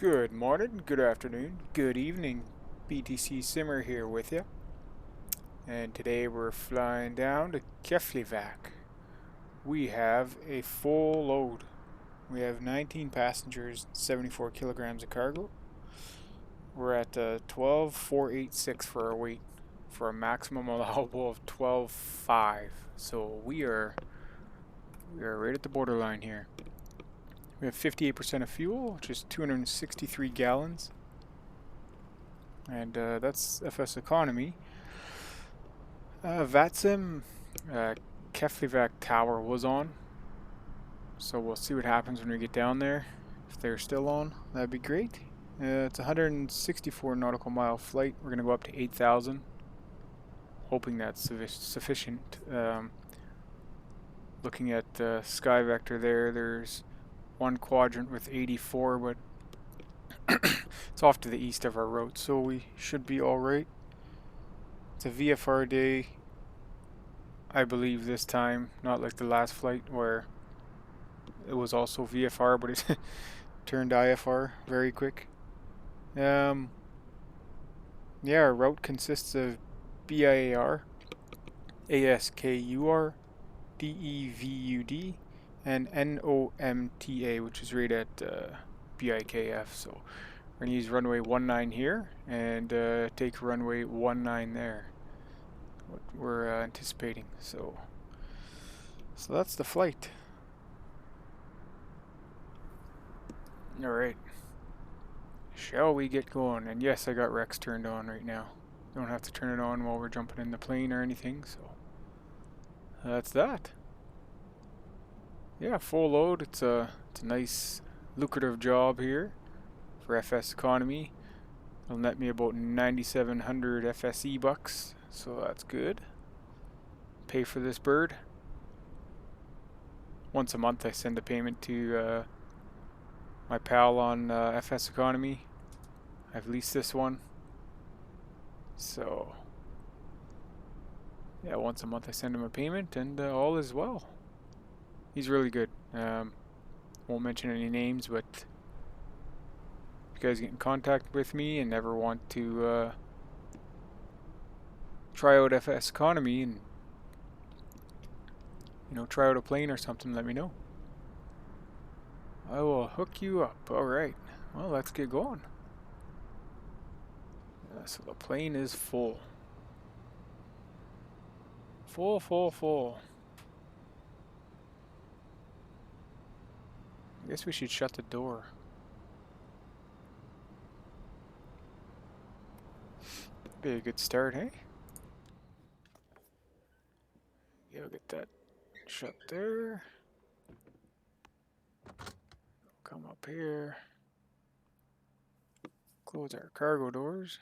Good morning, good afternoon, good evening. BTC Simmer here with you. And today we're flying down to Keflavik. We have a full load. We have 19 passengers, 74 kilograms of cargo. We're at 12,486 for our weight for a maximum allowable of 12,500. So we are right at the borderline here. We have 58% of fuel, which is 263 gallons. And that's FSeconomy. Vatsim Keflavik tower was on. So we'll see what happens when we get down there. If they're still on, that'd be great. It's a 164 nautical mile flight. We're going to go up to 8,000. Hoping that's sufficient. Looking at the sky vector there, there's one quadrant with 84, but it's off to the east of our route, so we should be alright. It's a VFR day, I believe this time, not like the last flight where it was also VFR, but it turned IFR very quick. Yeah, our route consists of BIAR, ASKUR, DEVUD, and NOMTA, which is right at BIKF. So we're going to use runway 19 here and take runway 19 there. What we're anticipating. So that's the flight. Alright. Shall we get going? And yes, I got Rex turned on right now. Don't have to turn it on while we're jumping in the plane or anything, so that's that. Yeah, full load. It's a nice lucrative job here for FSeconomy. It'll net me about 9,700 FSE bucks, so that's good. Pay for this bird. Once a month I send a payment to my pal on FSeconomy. I've leased this one. So yeah, once a month I send him a payment and all is well. He's really good. Won't mention any names, but if you guys get in contact with me and ever want to try out FSeconomy and try out a plane or something, let me know. I will hook you up. Alright, well, let's get going. So the plane is full. Full. I guess we should shut the door. Be a good start, hey? Yeah, we'll get that shut there. Come up here. Close our cargo doors.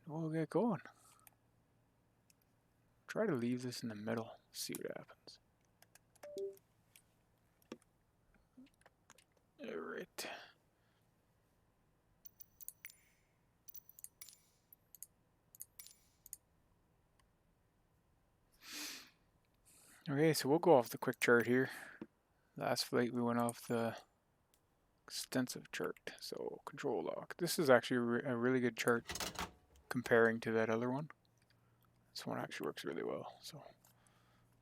And we'll get going. Try to leave this in the middle. See what happens. Alright. Okay, so we'll go off the quick chart here. Last flight we went off the extensive chart. So control lock. This is actually a really good chart comparing to that other one. This one actually works really well. So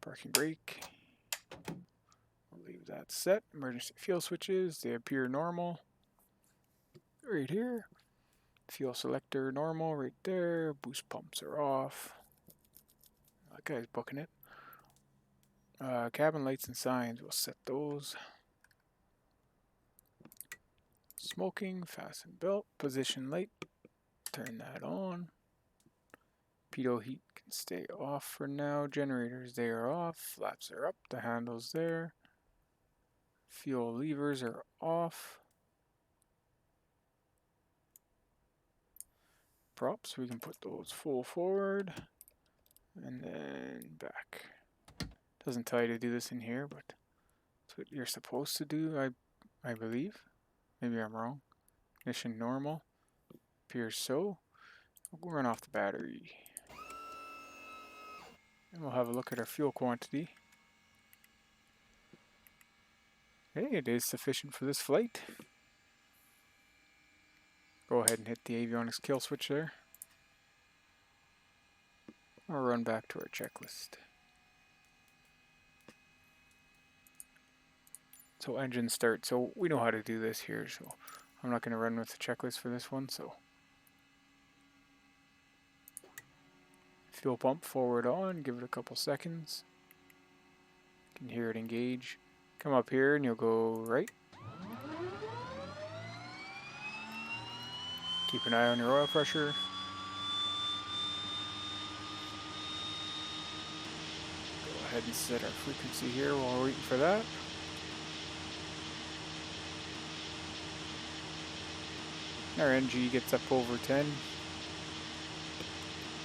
parking brake. We'll leave that set. Emergency fuel switches, they appear normal. Right here. Fuel selector normal right there. Boost pumps are off. That guy's booking it. Cabin lights and signs, we'll set those. Smoking, fasten belt, position light, turn that on. Pitot heat can stay off for now. Generators, they are off. Flaps are up, the handle's there. Fuel levers are off. Props, we can put those full forward and then back. Doesn't tell you to do this in here, but that's what you're supposed to do, I believe. Maybe I'm wrong. Ignition normal. Appears so. We'll run off the battery. And we'll have a look at our fuel quantity. Hey, it is sufficient for this flight. Go ahead and hit the avionics kill switch there. Or run back to our checklist. So engine start. So we know how to do this here, so I'm not going to run with the checklist for this one. So fuel pump forward on, give it a couple seconds. You can hear it engage. Come up here and you'll go right. Keep an eye on your oil pressure. Go ahead and set our frequency here while we're waiting for that. Our NG gets up over 10.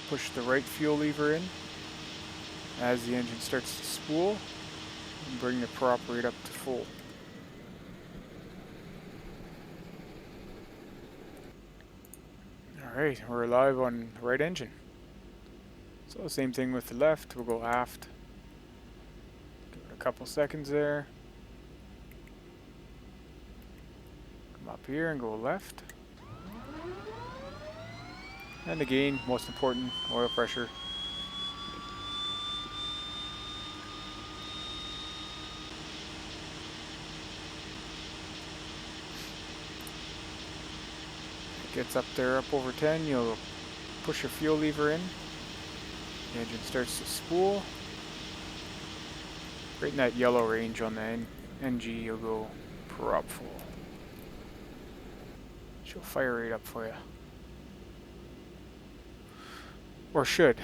Push the right fuel lever in as the engine starts to spool and bring the prop rate up to full. Alright, we're live on the right engine. So same thing with the left, we'll go aft. Give it a couple seconds there. Come up here and go left. And again, most important, oil pressure. It gets up there, up over 10, you'll push your fuel lever in. The engine starts to spool. Right in that yellow range on the NG, you'll go prop full. She'll fire rate up for you. Or should.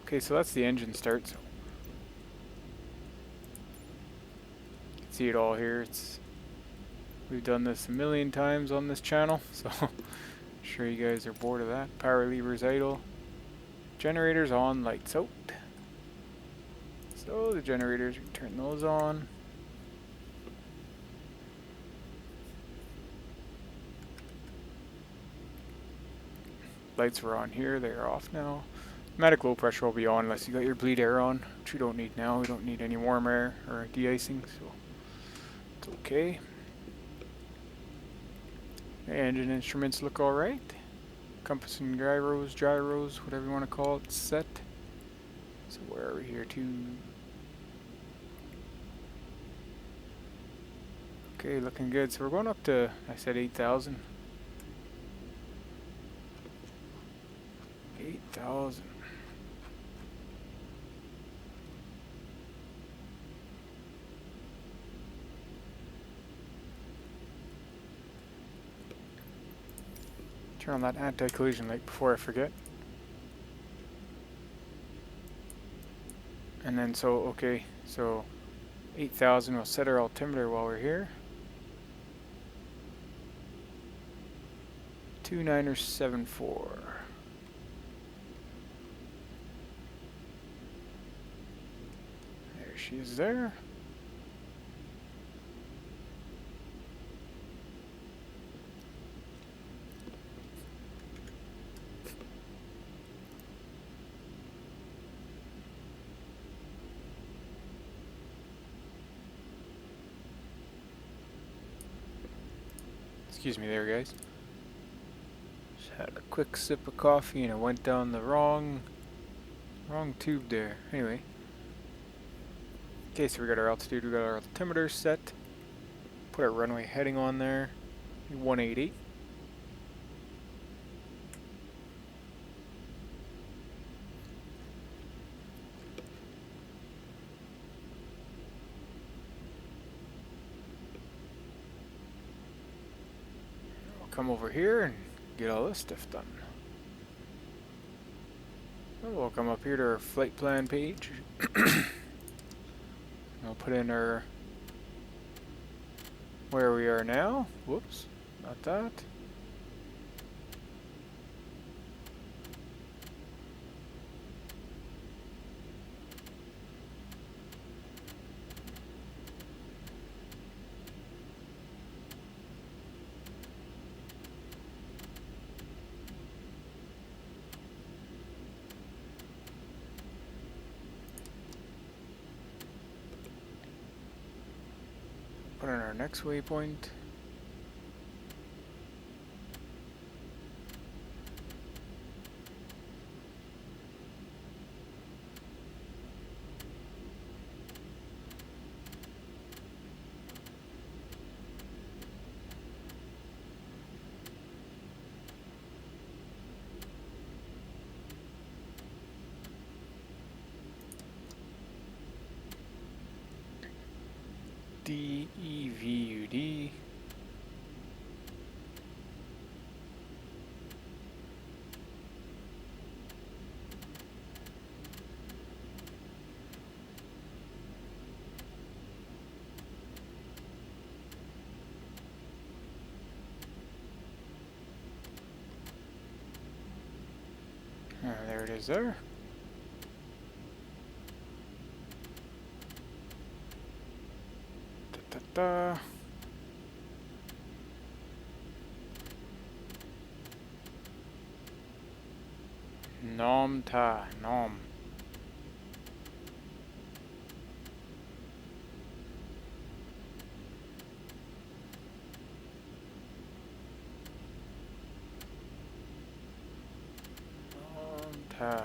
Okay, so that's the engine start. So you can see it all here. We've done this a million times on this channel, so I'm sure you guys are bored of that. Power levers idle. Generators on, lights out. So the generators, we turn those on. Lights were on here, they're off now. Automatic low pressure will be on unless you got your bleed air on, which we don't need now. We don't need any warm air or de-icing, so it's okay. The engine instruments look alright. Compass and gyros, whatever you want to call it, set. So where are we here? Okay, looking good. So we're going up to, I said 8,000. 8,000. Turn on that anti-collision light before I forget. And then so 8,000, we'll set our altimeter while we're here. 2974. There she is there. Excuse me there, guys. Just had a quick sip of coffee and it went down the wrong tube there. Anyway. Okay, so we got our altitude, we got our altimeter set. Put our runway heading on there. 188. Come over here and get all this stuff done. So we'll come up here to our flight plan page. I'll put in our where we are now. Whoops, not that. put in our next waypoint. DEVUD. There it is there. Da. Nom ta, nom. Nom ta.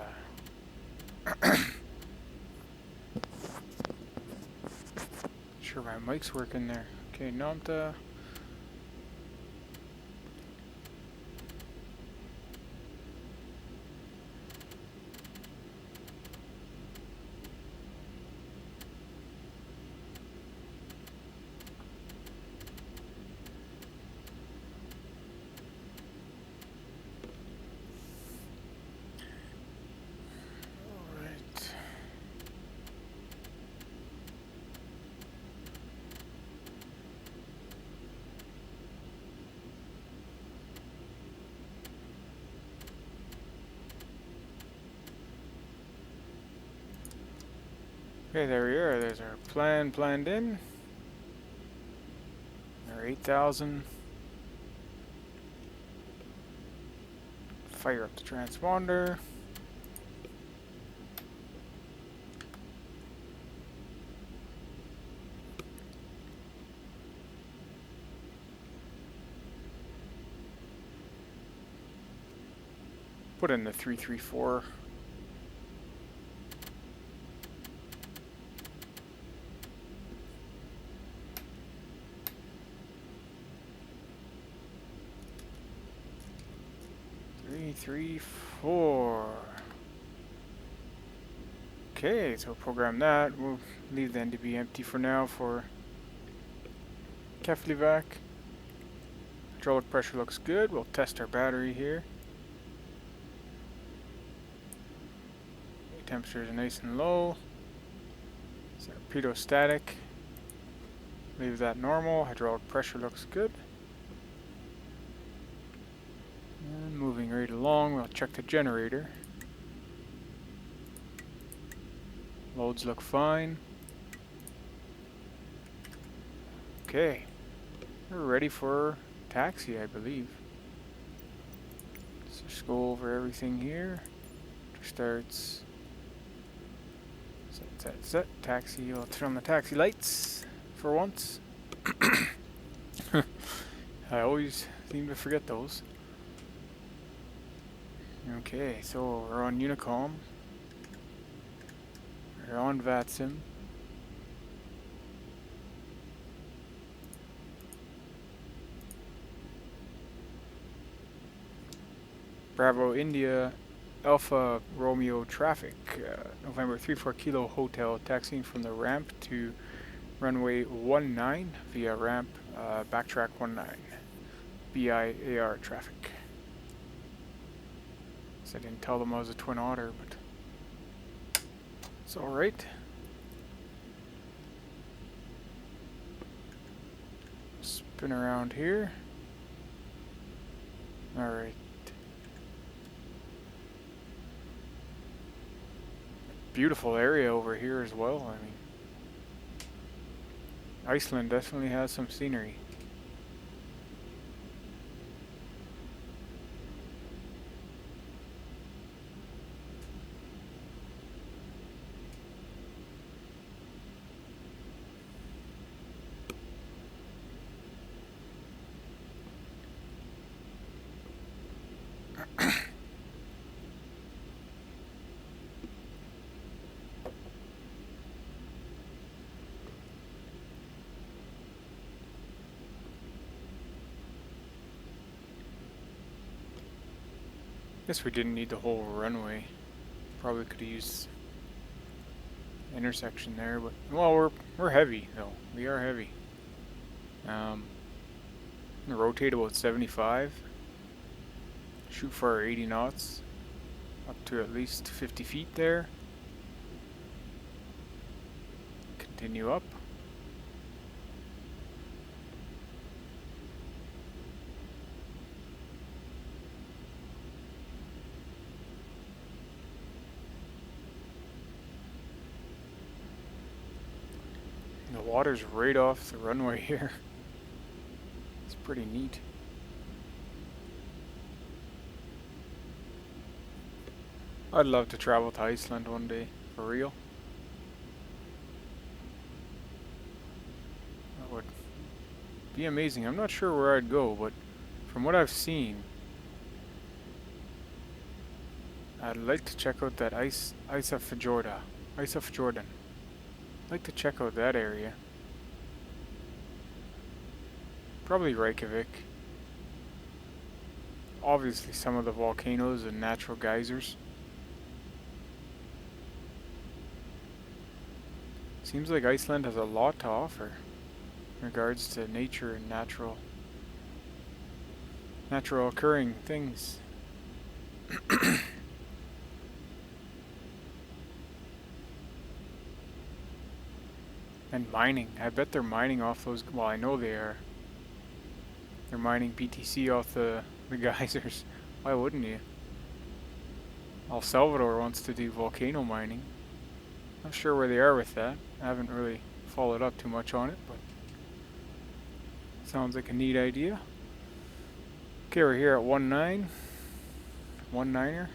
Sure my mic's working there. Okay, nom ta. Okay, there we are. There's our plan planned in. Our 8,000. Fire up the transponder. Put in the 334. Three, four. Okay, so program that. We'll leave the NDB empty for now for Keflavik. Hydraulic pressure looks good. We'll test our battery here. Temperature is nice and low. Torpedo static. Leave that normal. Hydraulic pressure looks good. And moving right along, we'll check the generator. Loads look fine. Okay, we're ready for taxi, I believe. Let's just go over everything here. Starts. Set. Taxi. We'll turn on the taxi lights for once. I always seem to forget those. Okay, so we're on Unicom. We're on Vatsim. Bravo India Alpha Romeo traffic. November 34 Kilo Hotel, taxiing from the ramp to runway 19 via ramp backtrack 19. BIAR traffic. I didn't tell them I was a Twin Otter, but it's alright. Spin around here. Alright. Beautiful area over here as well. I mean, Iceland definitely has some scenery. Guess we didn't need the whole runway. Probably could have used intersection there, but well, we're heavy though. We are heavy. I'm gonna rotate about 75. Shoot for our 80 knots, up to at least 50 feet there. Continue up. And the water's right off the runway here. It's pretty neat. I'd love to travel to Iceland one day, for real. That would be amazing. I'm not sure where I'd go, but from what I've seen, I'd like to check out that Ice of Jordan. I'd like to check out that area. Probably Reykjavik. Obviously some of the volcanoes and natural geysers. Seems like Iceland has a lot to offer in regards to nature and natural occurring things. And mining. I bet they're mining off those. Well, I know they are. They're mining BTC off the geysers. Why wouldn't you? El Salvador wants to do volcano mining. Not sure where they are with that. I haven't really followed up too much on it, but sounds like a neat idea. Okay, we're here at 1.9. 1.9er.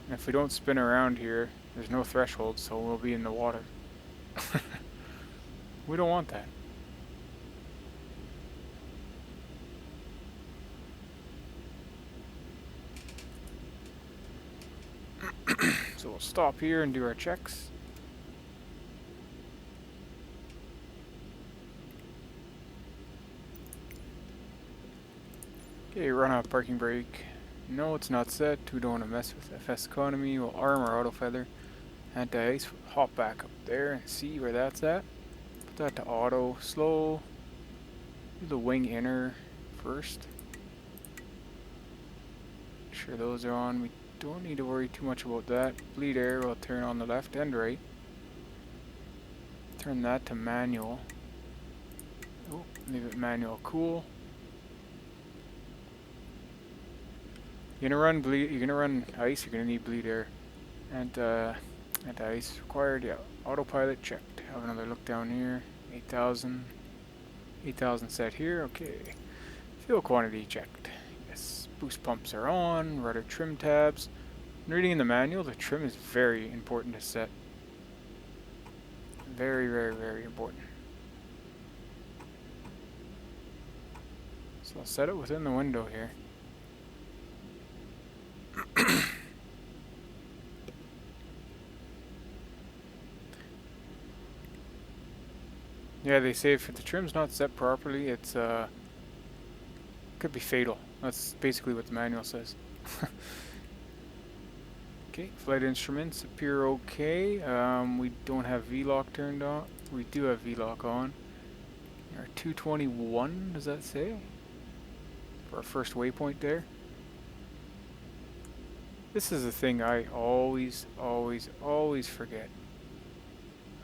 And if we don't spin around here, there's no threshold, so we'll be in the water. We don't want that. So we'll stop here and do our checks. Okay, run out parking brake. No, it's not set. We don't want to mess with FSeconomy. We'll arm our auto feather. Anti-ice. Hop back up there and see where that's at. Put that to auto. Slow. Do the wing inner first. Make sure those are on. We don't need to worry too much about that. Bleed air will turn on the left and right. Turn that to manual. Oh, leave it manual. Cool. You're gonna run ice, you're gonna need bleed air. And anti-ice required, yeah. Autopilot checked. Have another look down here. 8,000. 8,000 set here, okay. Fuel quantity checked. Yes. Boost pumps are on, rudder trim tabs. When reading in the manual, the trim is very important to set. Very, very, very important. So I'll set it within the window here. Yeah, they say if the trim's not set properly, it's could be fatal. That's basically what the manual says. Okay, flight instruments appear okay. We don't have V-lock turned on. We do have V-lock on. Our 221, does that say? For our first waypoint there. This is the thing I always forget.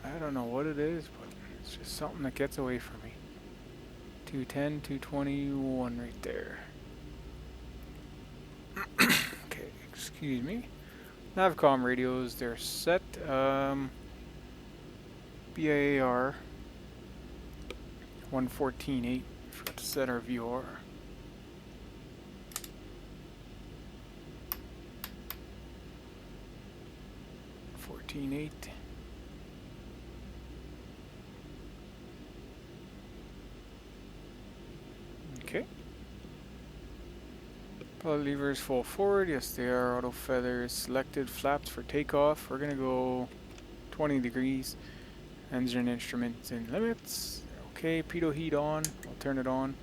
I don't know what it is, but it's just something that gets away from me. 210, 221 right there. Okay, excuse me. Navcom radios, they're set. BIAR 114.8. Forgot to set our VOR. Okay. Pilot levers full forward. Yes, they are. Auto feathers selected. Flaps for takeoff. We're gonna go 20 degrees. Engine instruments in limits. Okay. Pitot heat on. I'll turn it on.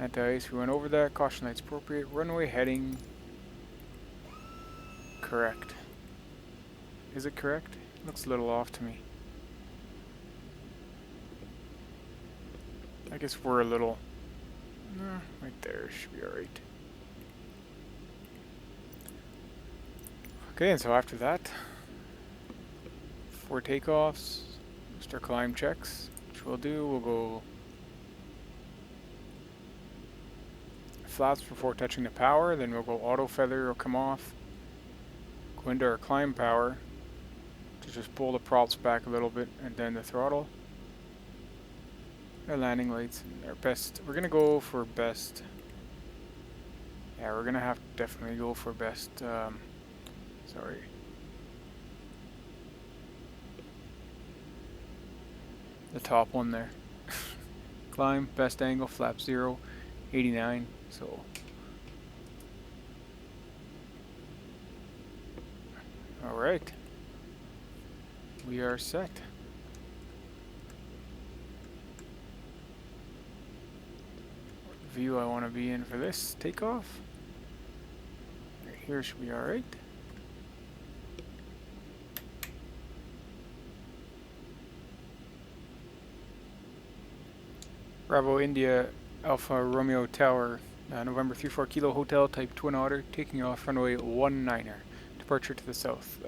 Anti-ice, we went over that. Caution lights appropriate. Runway heading correct. Is it correct? Looks a little off to me. I guess we're a little... right there should be alright. Okay, and so after that, 4 takeoffs, start climb checks, which we'll do. We'll go flaps before touching the power, then we'll go auto feather will come off. Go into our climb power to just pull the props back a little bit, and then the throttle. Our landing lights and our best. We're gonna go for best. Yeah, we're gonna have to definitely go for best. Sorry. The top one there. Climb, best angle, flap 0, 89. So. Alright. We are set. What view I want to be in for this takeoff? Right here should be alright. Bravo India Alpha Romeo Tower, November 34 Kilo Hotel, Type Twin Otter, taking off runway 19er, departure to the south,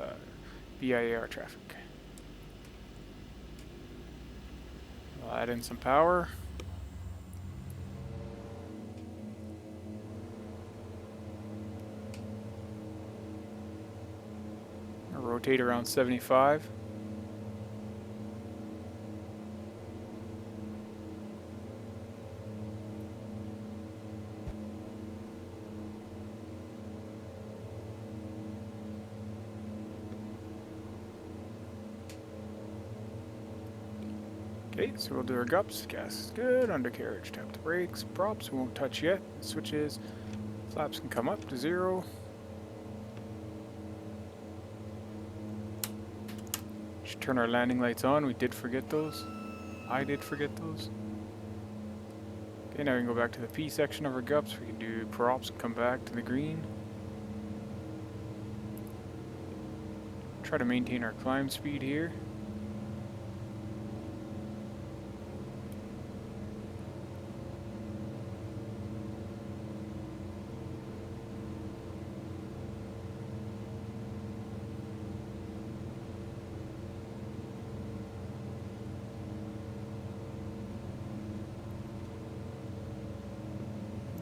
BIAR traffic. I'll add in some power. I'll rotate around 75. Okay, so we'll do our gups. Gas is good. Undercarriage, tap the brakes. Props we won't touch yet. Switches. Flaps can come up to 0. Should turn our landing lights on. We did forget those. I did forget those. Okay, now we can go back to the P section of our gups. We can do props and come back to the green. Try to maintain our climb speed here.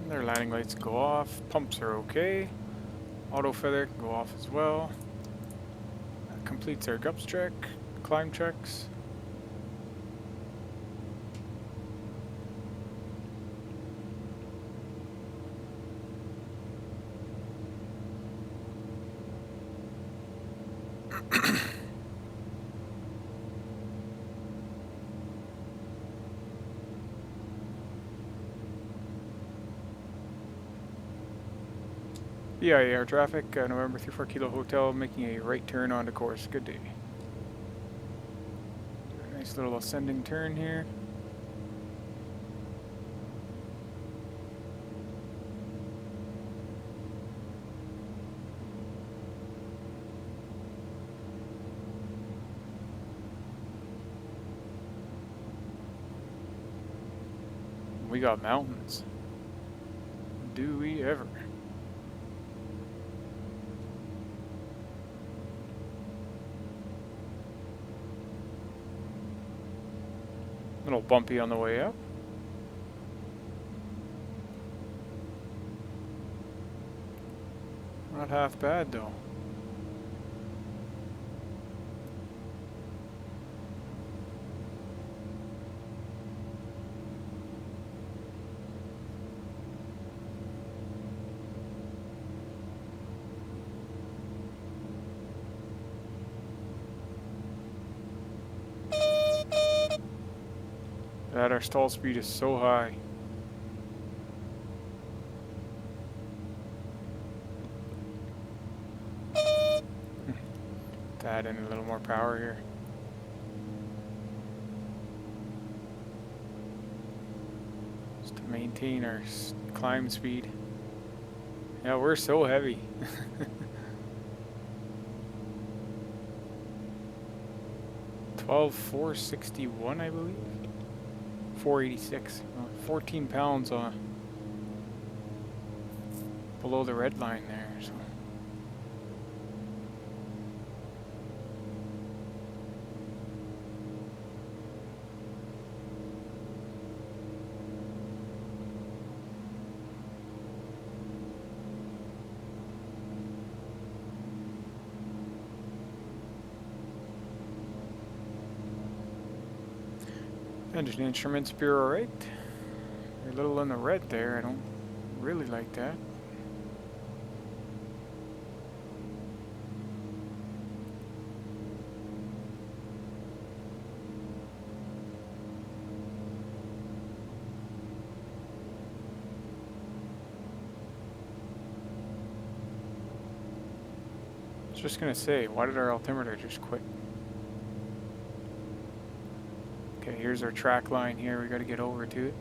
Their landing lights go off, pumps are okay, auto feather can go off as well. That completes our gups check, climb checks. BIAR traffic, November 34 Kilo Hotel, making a right turn onto course. Good day. Do a nice little ascending turn here. We got mountains. Do we ever? A little bumpy on the way up. Not half bad though. That our stall speed is so high. To add in a little more power here. Just to maintain our climb speed. Yeah, we're so heavy. 12,461, I believe. 486. 14 pounds below the red line there. So. Engine instruments appear alright. You're a little in the red there. I don't really like that. I was just gonna say, why did our altimeter just quit? Okay, here's our track line here. We gotta get over to it.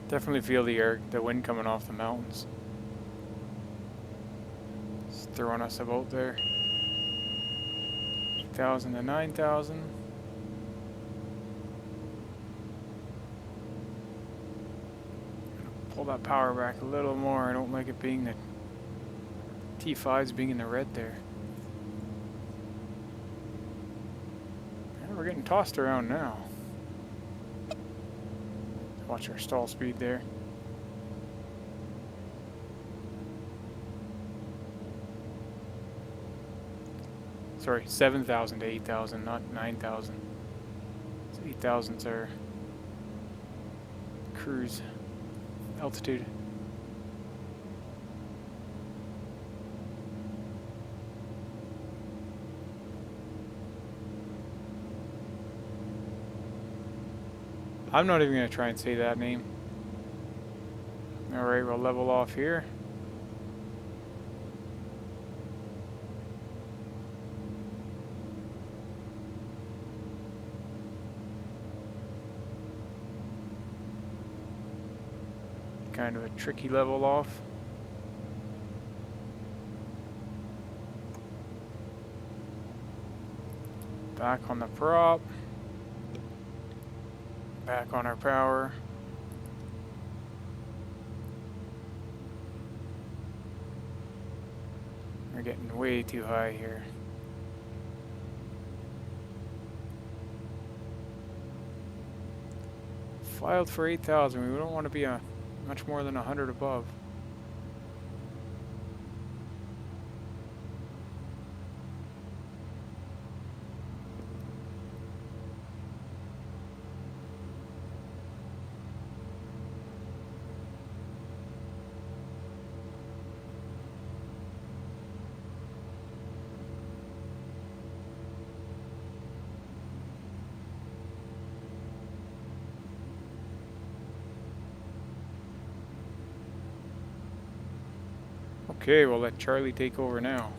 Definitely feel the wind coming off the mountains. It's throwing us about there. 8,000 to 9,000. Pull that power back a little more. I don't like it being the T5s being in the red there. And we're getting tossed around now. Watch our stall speed there. Sorry, 7,000 to 8,000, not 9,000. So 8,000's our cruise altitude. I'm not even going to try and say that name. Alright, we'll level off here. Kind of a tricky level off. Back on the prop. Back on our power. We're getting way too high here. Filed for 8,000. We don't want to be much more than 100 above. Okay, we'll let Charlie take over now.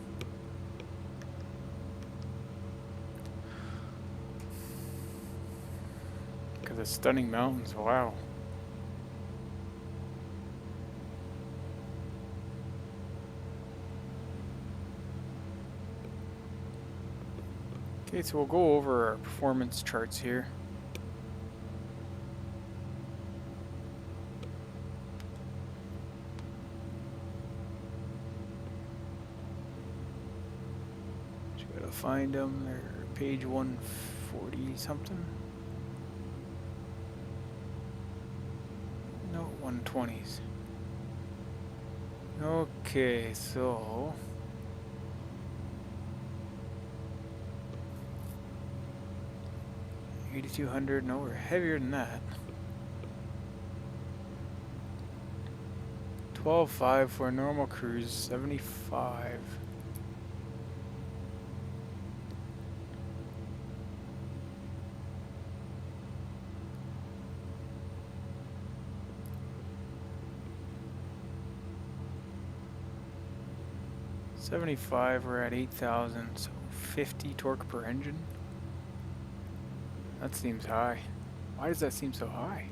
Look at the stunning mountains, wow. Okay, so we'll go over our performance charts here. Find them. They're page 140 something. 120s. Okay, so 8,200. No, we're heavier than that. 12.5 for a normal cruise. 75. We're at 8,000, so 50 torque per engine. That seems high. Why does that seem so high?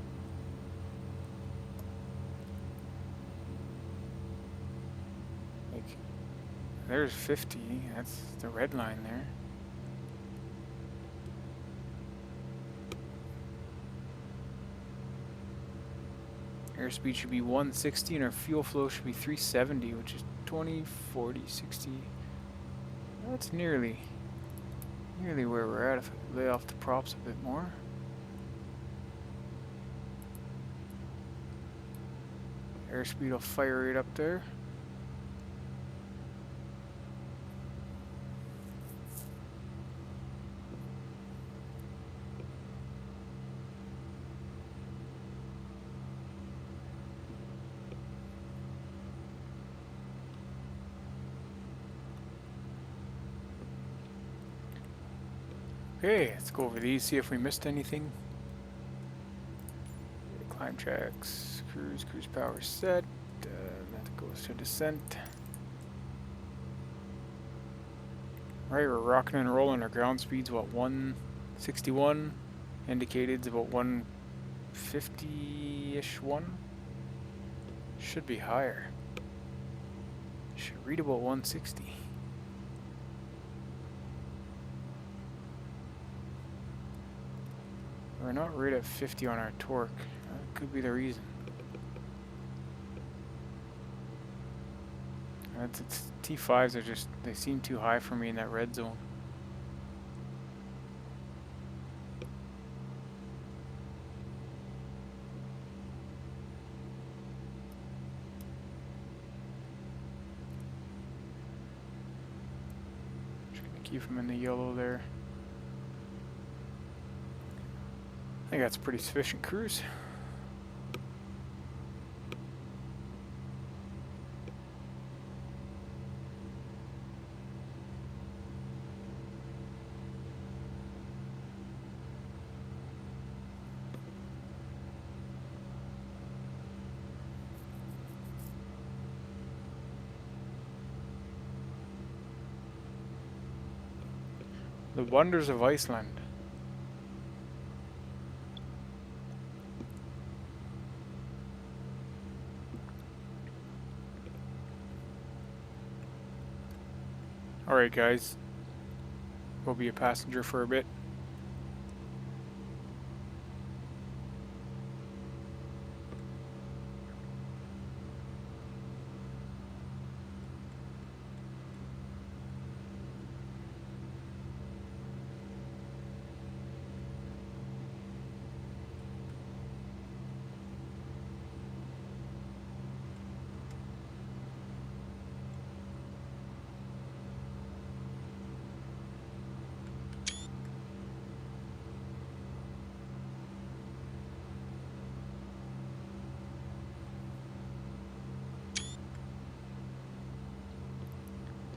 Like, there's 50. That's the red line there. Airspeed should be 160 and our fuel flow should be 370, which is 20, 40, 60. That's nearly where we're at if I lay off the props a bit more. Airspeed will fire right up there. Okay, let's go over these, see if we missed anything. Climb tracks, cruise power set. That goes to descent. Right, we're rocking and rolling. Our ground speed's what, 161? Indicated's about 150-ish one. Should be higher. Should read about 160. We're not right at 50 on our torque. That could be the reason. T5s are just, they seem too high for me in that red zone. Trying to keep them in the yellow there. I think that's a pretty sufficient cruise. The wonders of Iceland. Alright guys, we'll be a passenger for a bit.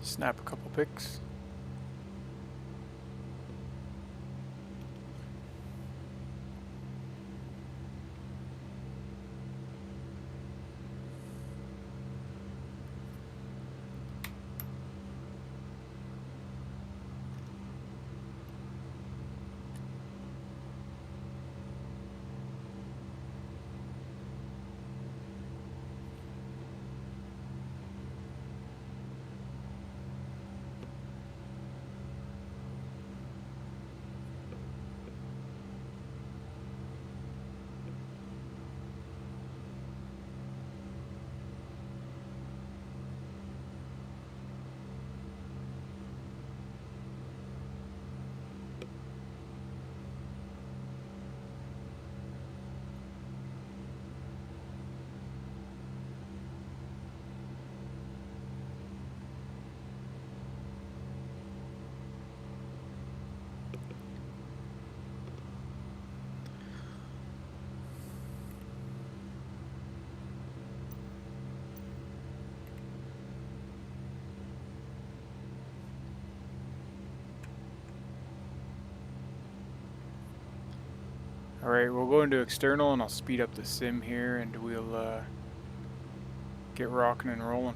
Snap a couple pics. Alright, we'll go into external and I'll speed up the sim here and we'll get rocking and rolling.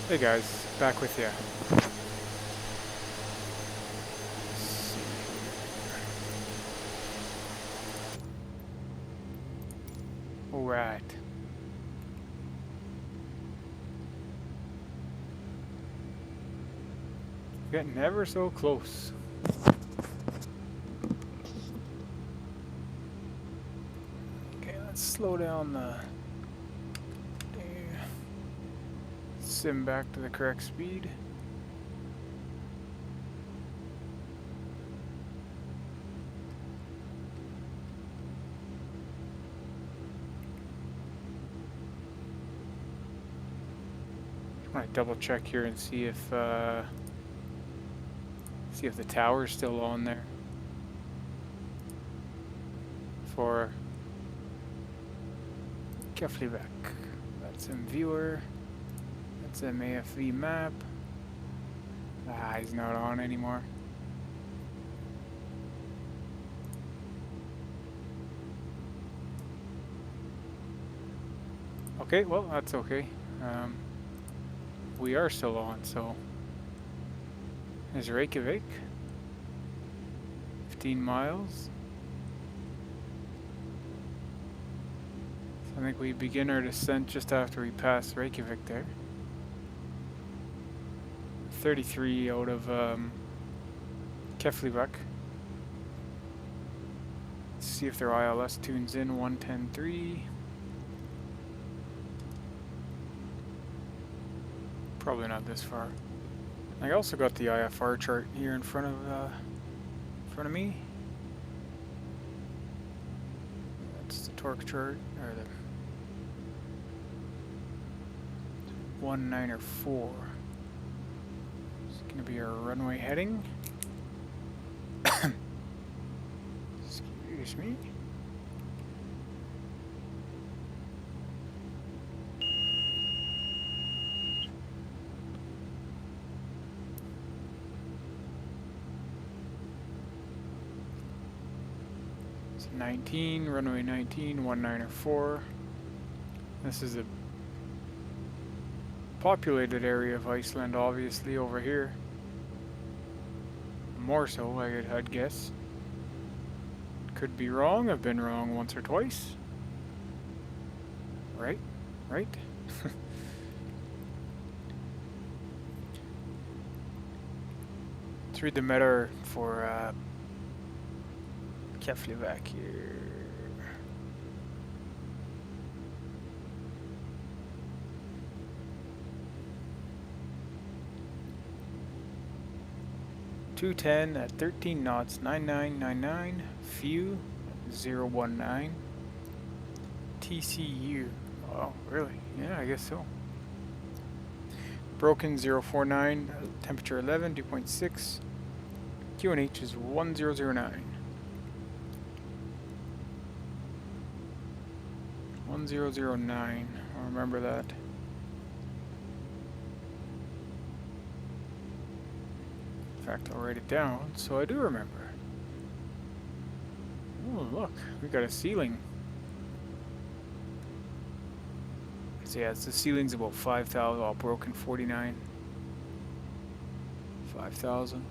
Hey guys, back with you. Alright. Getting ever so close. Okay, let's slow down the sim back to the correct speed. I might double check here and see if the tower's still on there for Keflavik. That's in viewer. That's MAFV map. Ah, he's not on anymore. Okay, well, that's okay. We are still on, so there's Reykjavik. 15 miles. So I think we begin our descent just after we pass Reykjavik there. 33 out of Keflavik. Let's see if their ILS tunes in. 110.3. Probably not this far. I also got the IFR chart here in front of me. That's the torque chart, or the 194. It's gonna be our runway heading. Excuse me. It's 19, runway 19, 194. This is a populated area of Iceland, obviously, over here. More so, I'd guess. Could be wrong. I've been wrong once or twice. Right? Right? Let's read the meta for Keflavik here. .210 at 13 knots, 9999, few 019, TCU. Oh, really? Yeah, I guess so. Broken 049, temperature 11, 2.6, QNH is 1009. 1009, I'll remember that. In fact, I'll write it down so I do remember. Oh, look, we got a ceiling. So yeah, the ceiling's about 5,000, all broken 49. 5,000.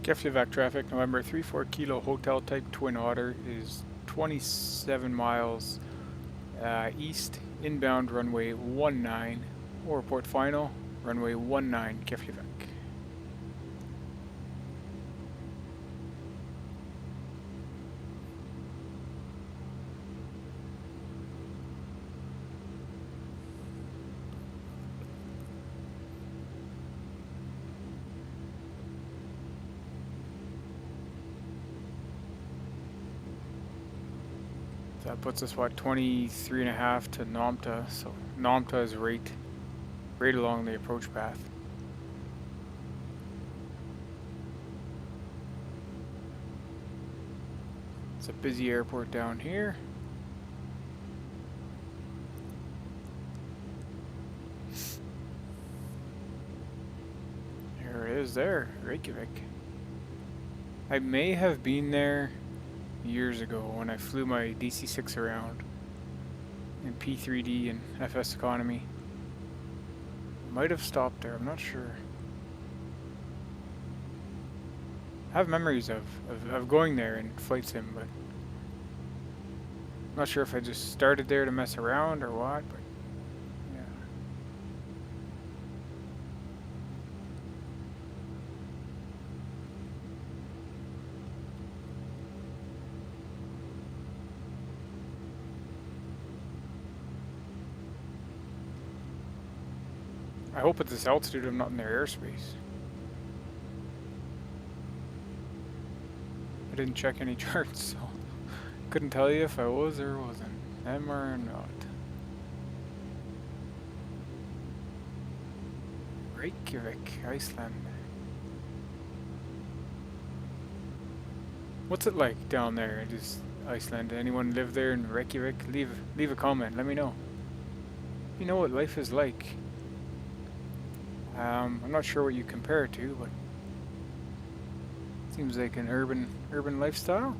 Keflavik traffic, November 34 Kilo Hotel Type Twin Otter is 27 miles east, inbound runway 19, or report final, runway 19 Keflavik. That puts us, what, 23.5 to Namta, so Namta is right along the approach path. It's a busy airport down here. There it is there, Reykjavik. I may have been there years ago when I flew my DC-6 around in P3D and FS Economy. Might have stopped there, I'm not sure. I have memories of going there in flight sim, but I'm not sure if I just started there to mess around or what, but yeah. I hope at this altitude I'm not in their airspace. I didn't check any charts, so couldn't tell you if I was or wasn't. Am or not. Reykjavik, Iceland. What's it like down there? Just Iceland. Anyone live there in Reykjavik? Leave a comment. Let me know. You know what life is like. I'm not sure what you compare it to, but seems like an urban lifestyle.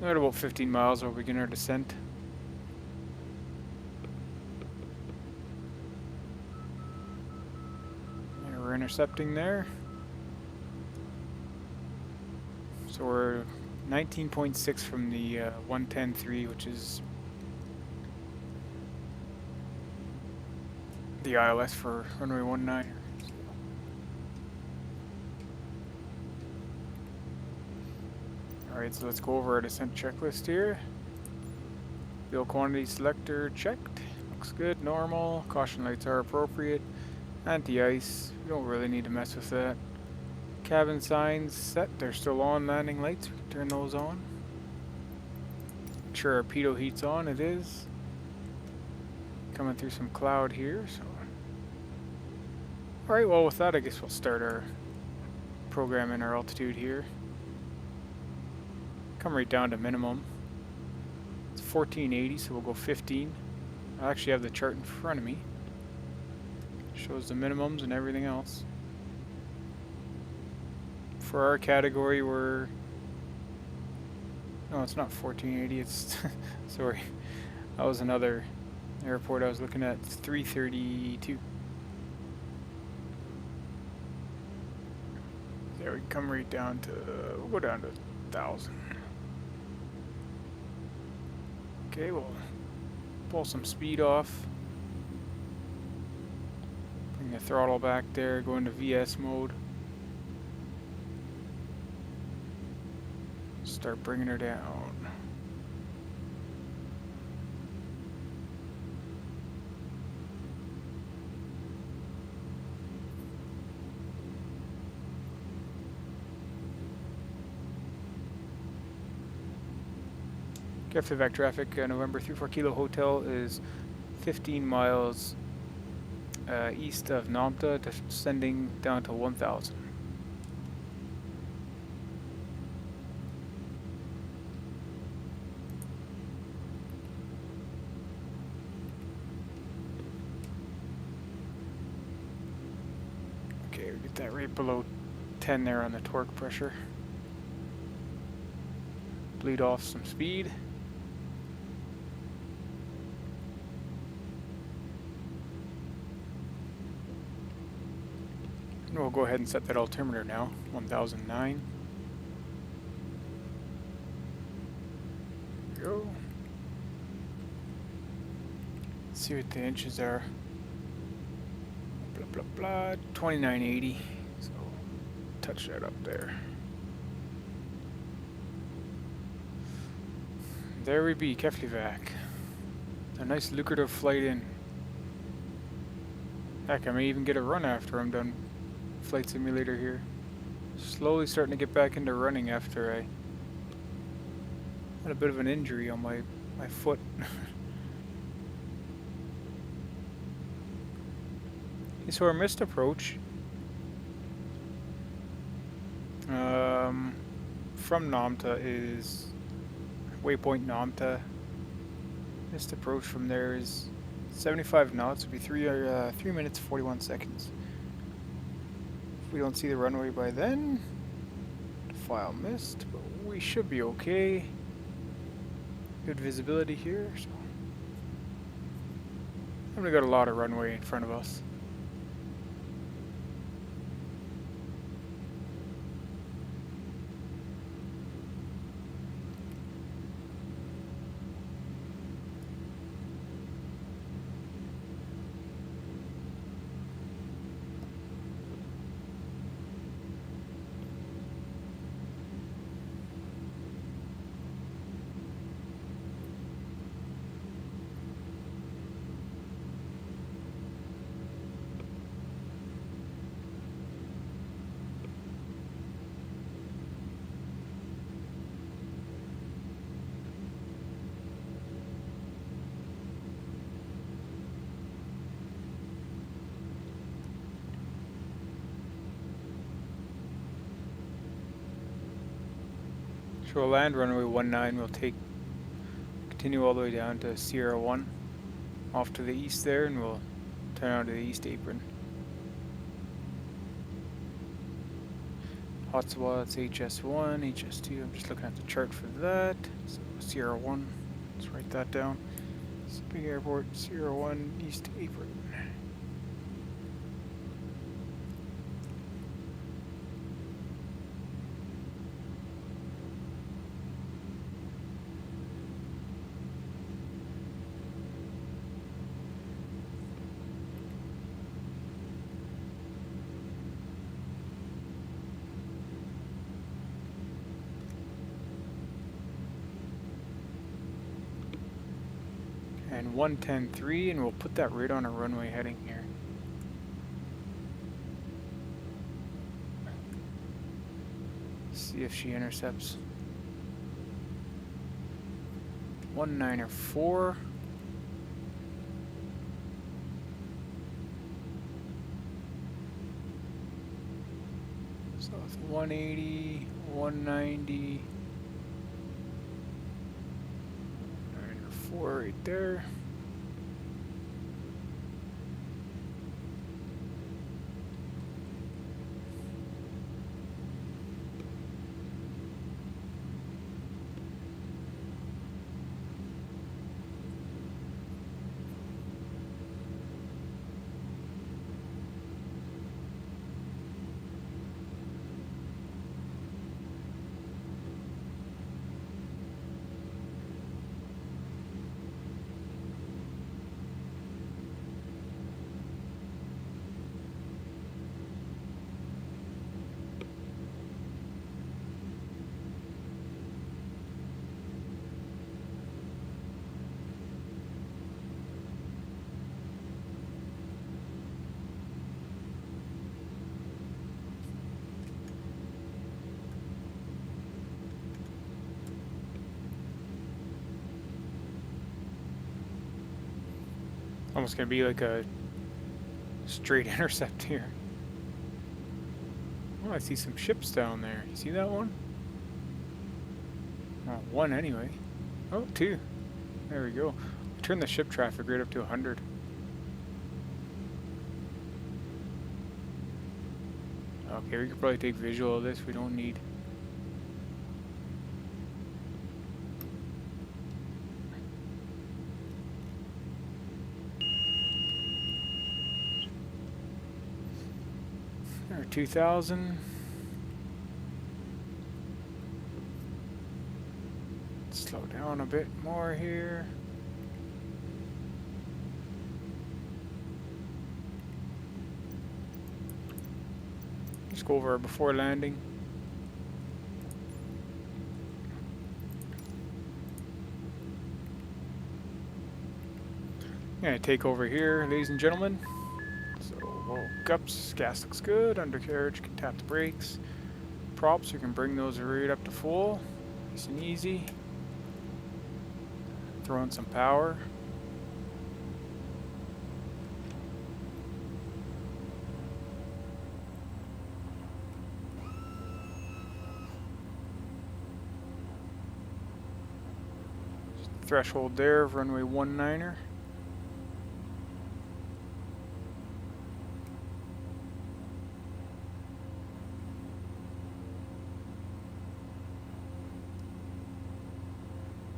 At about 15 miles, we'll begin our descent. And we're intercepting there. So we're 19.6 from the 110.3, which is the ILS for runway 19. Alright, so let's go over our descent checklist here. Fuel quantity selector checked. Looks good, normal. Caution lights are appropriate. Anti-ice, we don't really need to mess with that. Cabin signs set, they're still on. Landing lights, we can turn those on. Make sure our pitot heat's on, it is. Coming through some cloud here, so. Alright, well with that I guess we'll start our programming our altitude here. Come right down to minimum. It's 1480, so we'll go 15. I actually have the chart in front of me. Shows the minimums and everything else. For our category, we're... No, it's not 1480, it's... Sorry. That was another airport I was looking at. It's 332. There, we come right down to... We'll go down to 1,000. Okay, we'll pull some speed off. Bring the throttle back there, go into VS mode. Start bringing her down. Keflavik traffic, November 34 Kilo Hotel is 15 miles east of Namta, descending down to 1,000. Okay, we get that right below 10 there on the torque pressure. Bleed off some speed. We'll go ahead and set that altimeter now, 1009. There we go. Let's see what the inches are. Blah, blah, blah, 2980. So, touch that up there. There we be, Keflavik. A nice lucrative flight in. Heck, I may even get a run after I'm done Flight Simulator here. Slowly starting to get back into running after I had a bit of an injury on my foot. Okay, so our missed approach from Namta is waypoint Namta. Missed approach from there is 75 knots. Would be 3 minutes 41 seconds. If we don't see the runway by then, file missed, but we should be okay. Good visibility here. So we got a lot of runway in front of us. So we'll land runway 19, we'll continue all the way down to Sierra 1, off to the east there, and we'll turn onto the east apron. Hotspots HS1, HS2, I'm just looking at the chart for that. So Sierra 1, let's write that down. Big airport, Sierra 1, east apron. And 110.3, and we'll put that right on our runway heading here. See if she intercepts. 194. So it's 180, 190. 4 right there. Almost gonna be like a straight intercept here. Oh, I see some ships down there. You see that one? Oh, one anyway. Oh, two. There we go. Turn the ship traffic right up to 100. Okay, we could probably take visual of this. We don't need. There, 2000. Slow down a bit more here. Just go over before landing. I'm gonna take over here, ladies and gentlemen. So whoa. Gups, gas looks good. Undercarriage, can tap the brakes. Props, you can bring those right up to full. Nice and easy. Throw in some power. Threshold there of runway 19er.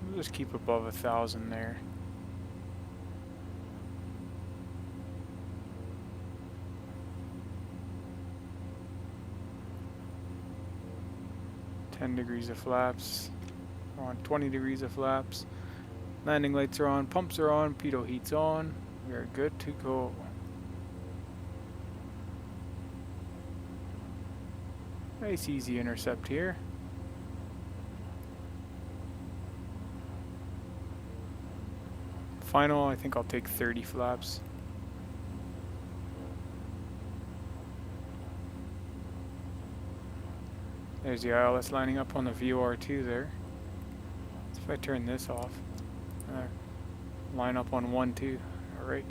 We'll just keep above 1,000 there. .10 degrees of flaps. We're on 20 degrees of flaps. Landing lights are on, pumps are on, pitot heat's on. We are good to go. Nice easy intercept here. Final, I think I'll take 30 flaps. There's the ILS lining up on the VOR2 there. So if I turn this off, line up on 1-2. Alright.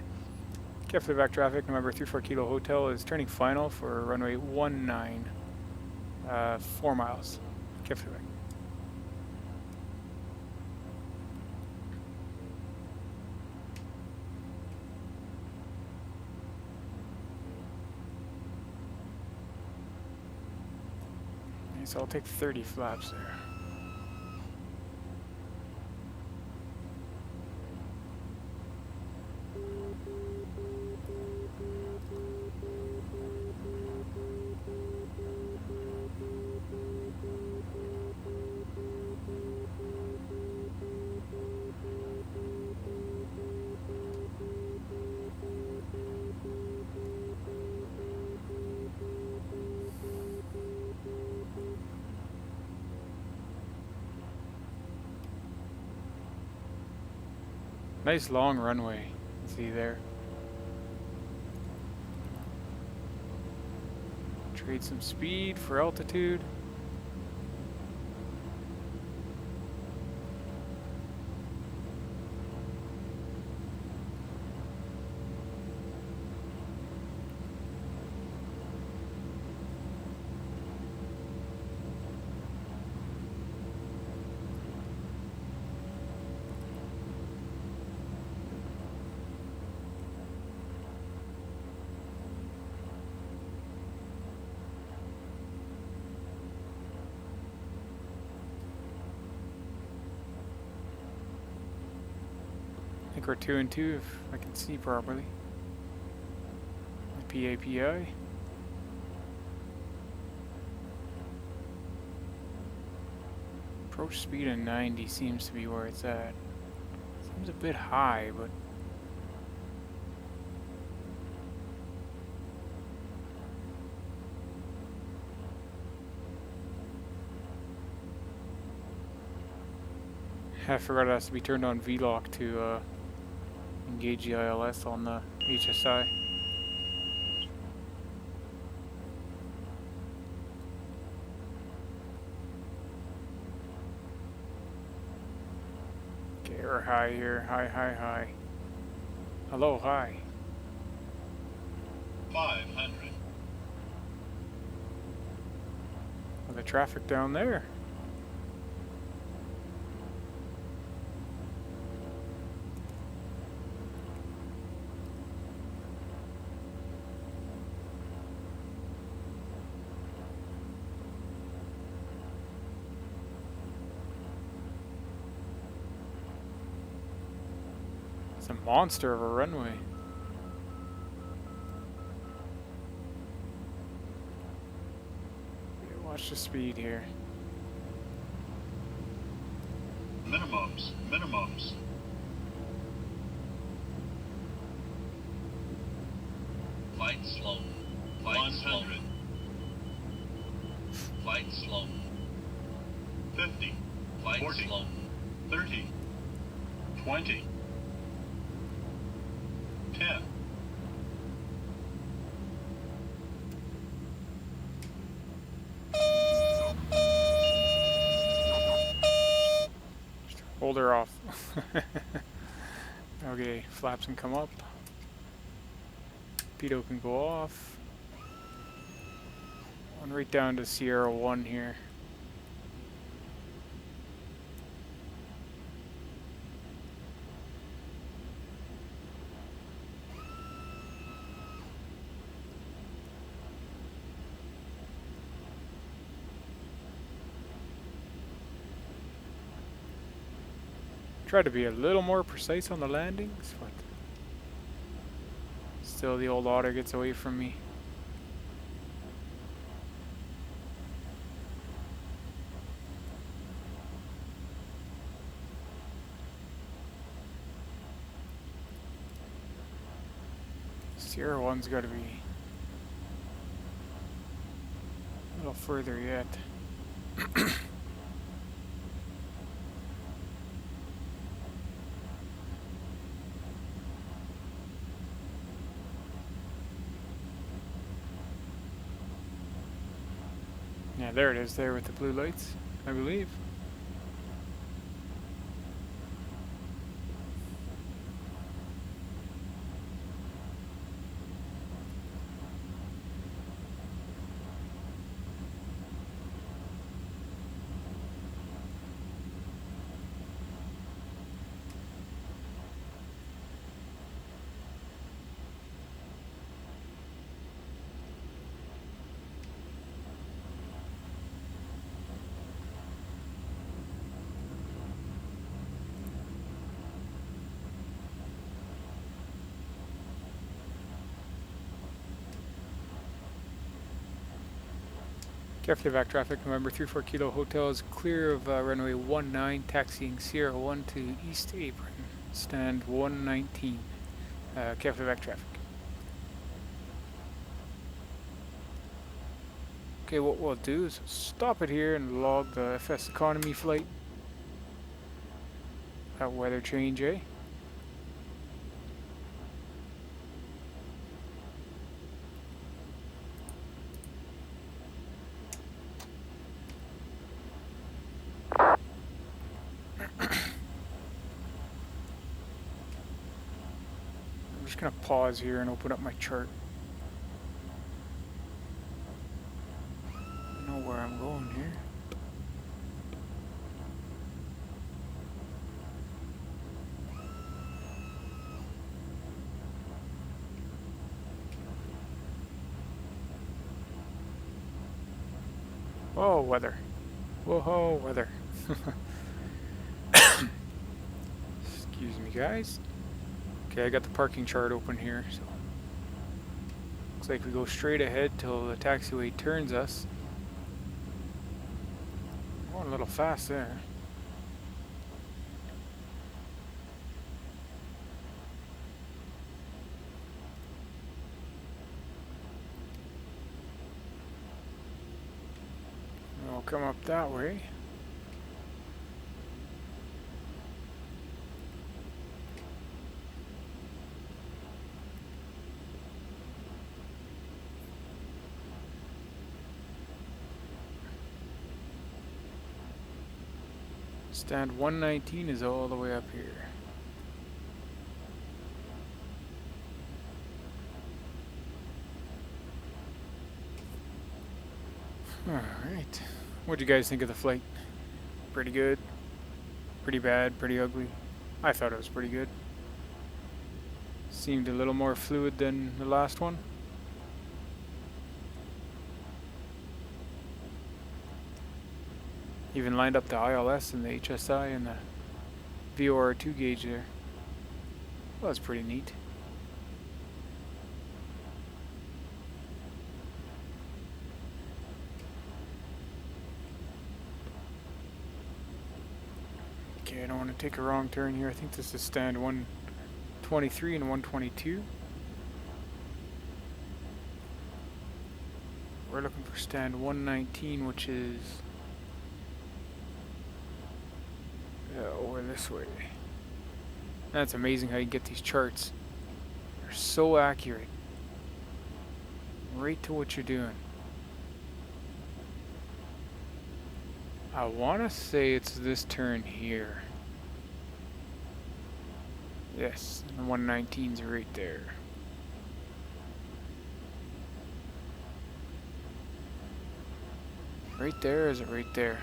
Keflavik traffic, November 34 Kilo Hotel is turning final for runway 19. 4 miles. Keflavik. So I'll take 30 flaps there. Nice long runway, see there. Trade some speed for altitude. I think we're 2 and 2 if I can see properly. The PAPI. Approach speed of 90 seems to be where it's at. Seems a bit high, but I forgot it has to be turned on V-lock to engage the ILS on the HSI. Okay, we're high here. High, high, high. Hello, high. 500. Well, the traffic down there. It's a monster of a runway. Yeah, watch the speed here. Minimums, minimums. Flight slow. Flight slow. 100. Flight slow. 50. Flight 40. Slow. 30. 20. 10. pulled her off. Okay, flaps can come up. Pitot can go off. And right down to Sierra 1 here. Try to be a little more precise on the landings, but still the old otter gets away from me. Sierra 1's got to be a little further yet. Yeah, there it is, there with the blue lights, I believe. Keflavik traffic, November 34 Kilo Hotel is clear of runway 19, taxiing Sierra 1 to East Apron, stand 119, Keflavik traffic. Okay, what we'll do is stop it here and log the FS Economy flight. That weather change, eh? I'm just gonna pause here and open up my chart. I know where I'm going here. Whoa, weather. Whoa, weather. Excuse me, guys. Okay, I got the parking chart open here, so looks like we go straight ahead till the taxiway turns us. Going a little fast there. We'll come up that way. Stand 119 is all the way up here. Alright. What'd you guys think of the flight? Pretty good? Pretty bad? Pretty ugly? I thought it was pretty good. Seemed a little more fluid than the last one. Even lined up the ILS and the HSI and the VOR2 gauge there. Well, that's pretty neat. Okay, I don't want to take a wrong turn here. I think this is stand 123 and 122. We're looking for stand 119, which is over this way. That's amazing how you get these charts. They're so accurate. Right to what you're doing. I want to say it's this turn here. Yes, and the 119's right there. Right there, is it right there?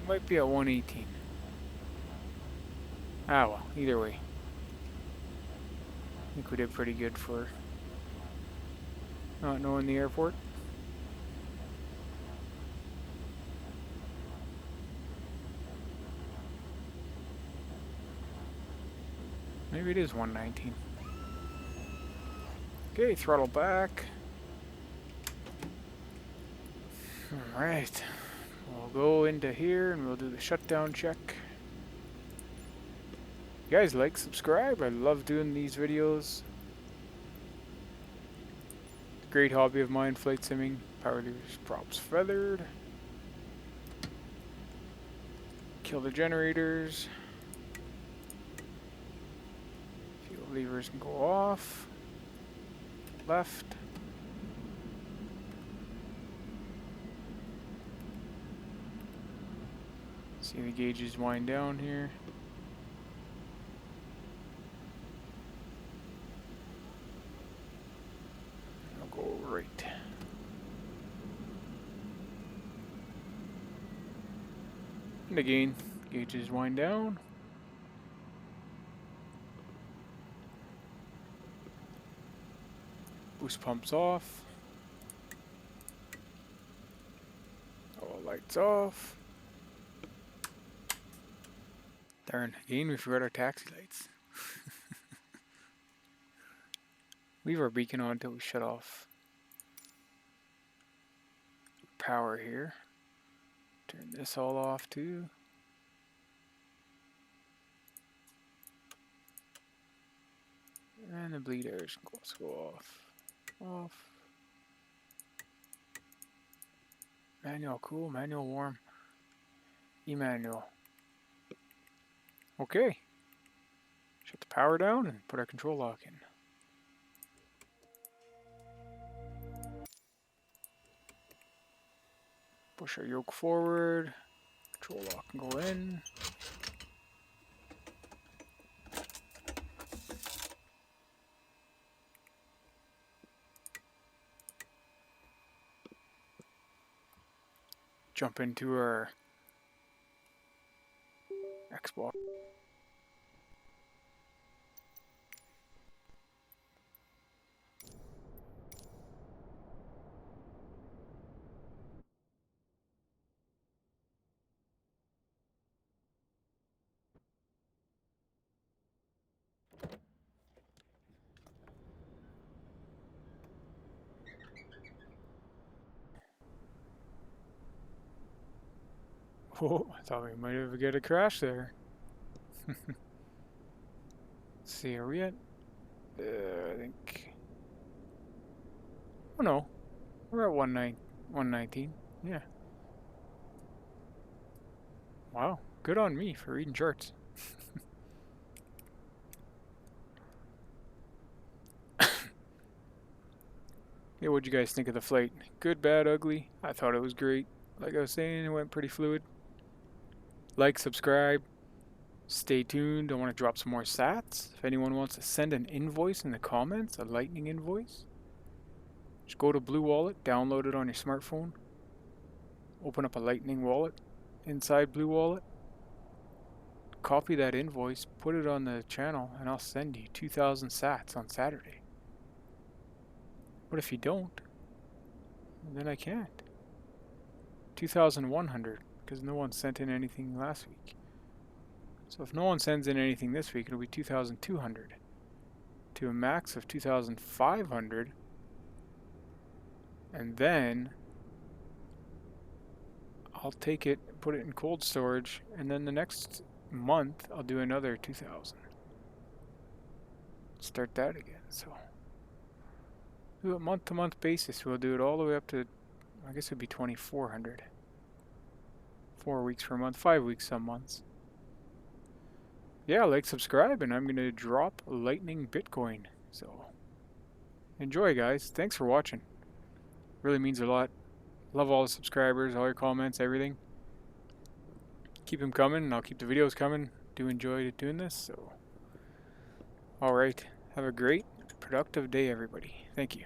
Might be at 118. Ah well, either way. I think we did pretty good for not knowing the airport. Maybe it is 119. Okay, throttle back. Alright. We'll go into here and we'll do the shutdown check. You guys like, subscribe. I love doing these videos. Great hobby of mine, flight simming. Power levers, props feathered. Kill the generators. Fuel levers can go off. Left. See the gauges wind down here. I'll go right. And again, gauges wind down. Boost pumps off. All lights off. Darn, again we forgot our taxi lights. Leave our beacon on until we shut off power here. Turn this all off too. And the bleed airs go off. Off. Manual cool, manual warm. E-manual. Okay. Shut the power down and put our control lock in. Push our yoke forward. Control lock can go in. Jump into our Xbox. Oh, I thought we might have got a crash there. Let's see, are we at? I think. Oh no, we're at 119. Yeah. Wow, good on me for reading charts. Yeah, what'd you guys think of the flight? Good, bad, ugly? I thought it was great. Like I was saying, it went pretty fluid. Like, subscribe, stay tuned. I want to drop some more sats. If anyone wants to send an invoice in the comments, a lightning invoice, just go to Blue Wallet, download it on your smartphone, open up a lightning wallet inside Blue Wallet, copy that invoice, put it on the channel, and I'll send you 2,000 sats on Saturday. But if you don't, then I can't. 2,100, because no one sent in anything last week. So if no one sends in anything this week, it'll be 2,200 to a max of 2,500, and then I'll take it, put it in cold storage, and then the next month I'll do another 2,000. Start that again. So do it month-to-month basis. We'll do it all the way up to, I guess it'd be 2,400. 4 weeks per month, 5 weeks some months. Yeah, like, subscribe, and I'm going to drop Lightning Bitcoin. So enjoy, guys. Thanks for watching. Really means a lot Love all the subscribers, all your comments, everything. Keep them coming, and I'll keep the videos coming. Do enjoy doing this, so... Alright, have a great, productive day, everybody. Thank you.